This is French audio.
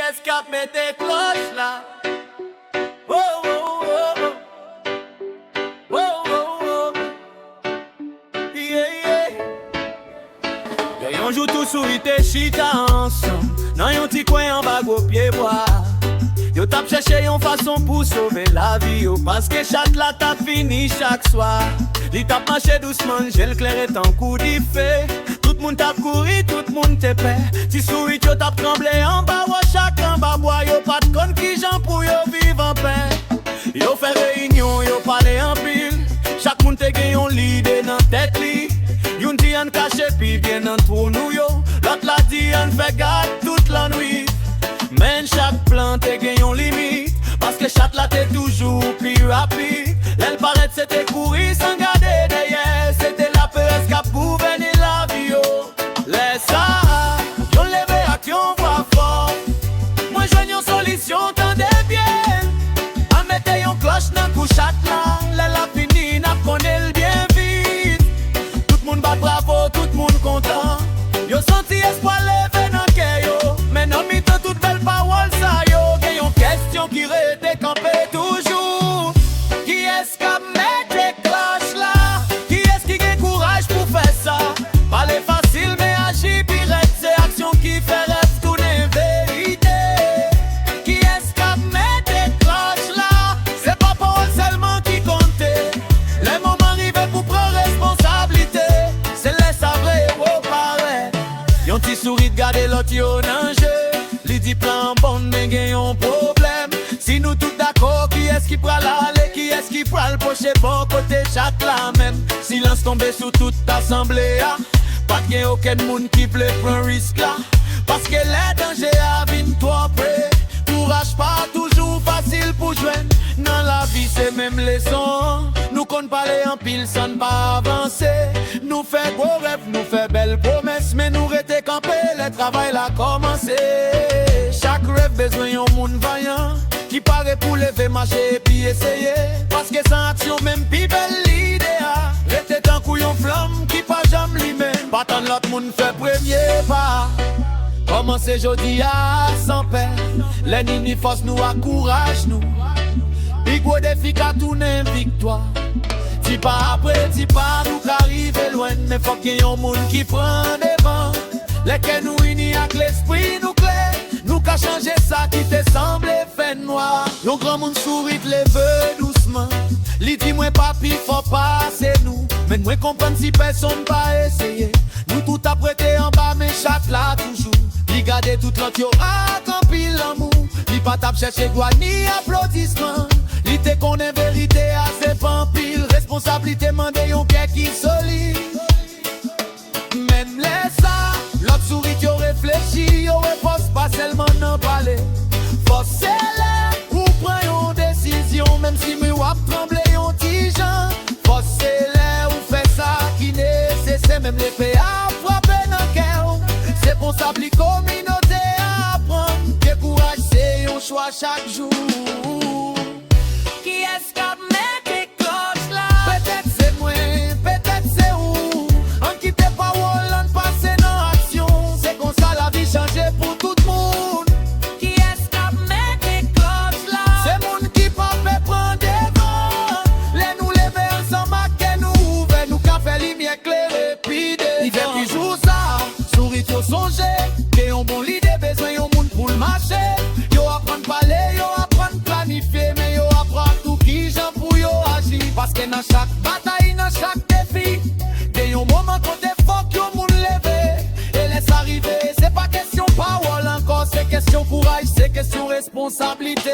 est-ce qui a mis tes cloches là? Oh, oh, oh, oh. Oh, oh, oh. Yeah, yeah. Yon joue tout sous ite chita ensemble. Nan yon ti coin en bas au pied bois. Yo tap cherché yon façon pour sauver la vie yo. Parce que chaque la tap fini chaque soir. Li tap marché doucement, j'ai le clair et en coup d'y fait. Tout le monde tap couru, tout le monde te paie. Si sourit yo tap tremblé en bas, ou chaque en bas bois. Yo pas de con qui j'en pour yo vivre en paix. Yo fait réunion, yo parlé en pile. Chaque monde te gagne yon l'idée dans tête li. Yon dit en caché puis bien entre nous yo. L'autre la dit en fait garde toute la nuit. Men chaque plan te gagne yon limite. Parce que chaque la t'es toujours plus rapide. L'elle paraît c'était courir sans garder derrière. C'était la peur escape pour venir la vie yo. Laisse ça, yon les réactions voix fort. Moi joigne yon solution tendez bien. A mette yon cloche nan couchat là. L'elle a fini n'a connaît le bien vite. Tout le monde bat bravo, tout le monde content. Yo senti espoir levé dans cœur yo. Mais non mi tout belle parole ça yo. Gen yon question qui rete campé toujours. Qui est-ce qui a mis tes cloches là? Qui est-ce qui a courage pour faire ça? Parler facile mais agir pirate. C'est action qui fait rêve tourner vérité. Qui est-ce qui a mis tes cloches là? C'est pas parole seulement qui comptait. Les moments arrivés pour prendre responsabilité. C'est les savrés ou pareil. Yon ti sourit de garder l'autre yon danger. Li di plan bon mais gen yon problème. Si nous tout d'accord, qui est-ce qui pral aller? Qui est-ce qui pral pocher bon côté chaque la même? Silence tombé sous toute assemblée. Pas de aucun monde qui veut prendre risque là. Parce que les dangers a vin trop près. Courage pas toujours facile pour joindre. Dans la vie c'est même leçon. Nous qu'on parler en pile sans ne pas avancer. Nous fait gros rêves, nous fait belles promesses. Mais nous rester campés, le travail l'a commencé. Chaque rêve besoin yon monde vaillant. Qui paraît pour lever, marcher et puis essayer. Parce que sans action même pi belle l'idée. Rester d'un couillon flamme qui pas jamais lui même. Pas tant l'autre monde fait premier pas. Commencer jeudi à sans peine. L'ennemi force nous encourage nous. Big gros défi qu'a tourné victoire. Si pas après, si pas nous qu'arriver loin. Mais faut qu'il y ait un monde qui prend devant. Lesquels nous unis avec l'esprit nous clair. Nous qu'a changé ça qui te semble fait noir. Yon grand monde sourit leve doucement. Li dit moi papi faut passer nous. Mais moi comprendre si personne pas essayer. Nous tout apprêté en bas mais chaque là toujours. Li garder toute l'autre yo accompli l'amour. Li pas tap chercher gloire ni applaudissement. Li te connaît vérité à ses pile. Responsabilité mande yon cœur qui solide. Même laisse ça, l'autre sourit yo réfléchi. Yo repose pas seulement n'en parler. Forcez-les ou prend yon décision. Même si me wap tremble yon tijan. Forcez-les ou fait ça qui nécessaire. Même l'épée à frapper dans cœur. C'est responsable communauté à apprendre. Que courage c'est yon choix chaque jour. Qui est-ce qui a mis tes cloches là? Peut-être c'est moi, peut-être c'est où. On quitte pas wall, on passe dans action. C'est comme ça la vie change pour tout le monde. Qui est-ce qui a mis tes cloches là? C'est monde qui pas fait prendre devant. Les nous lever ensemble, que nous ouvrir. Nous qu'a fait lumière éclairée, puis l'hiver qui joue ça. Sourit yo songer, que yon bon l'idée, besoin yon monde pour le marché. Yo apprendre parler, yo apprendre planifier. Mais yo apprendre tout qui j'en pour yo agir. Parce que dans chaque bataille, dans chaque défi, de yon moment qu'on te fuck yon moun lever. Et laisse arriver, c'est pas question parole encore. C'est question courage, c'est question responsabilité.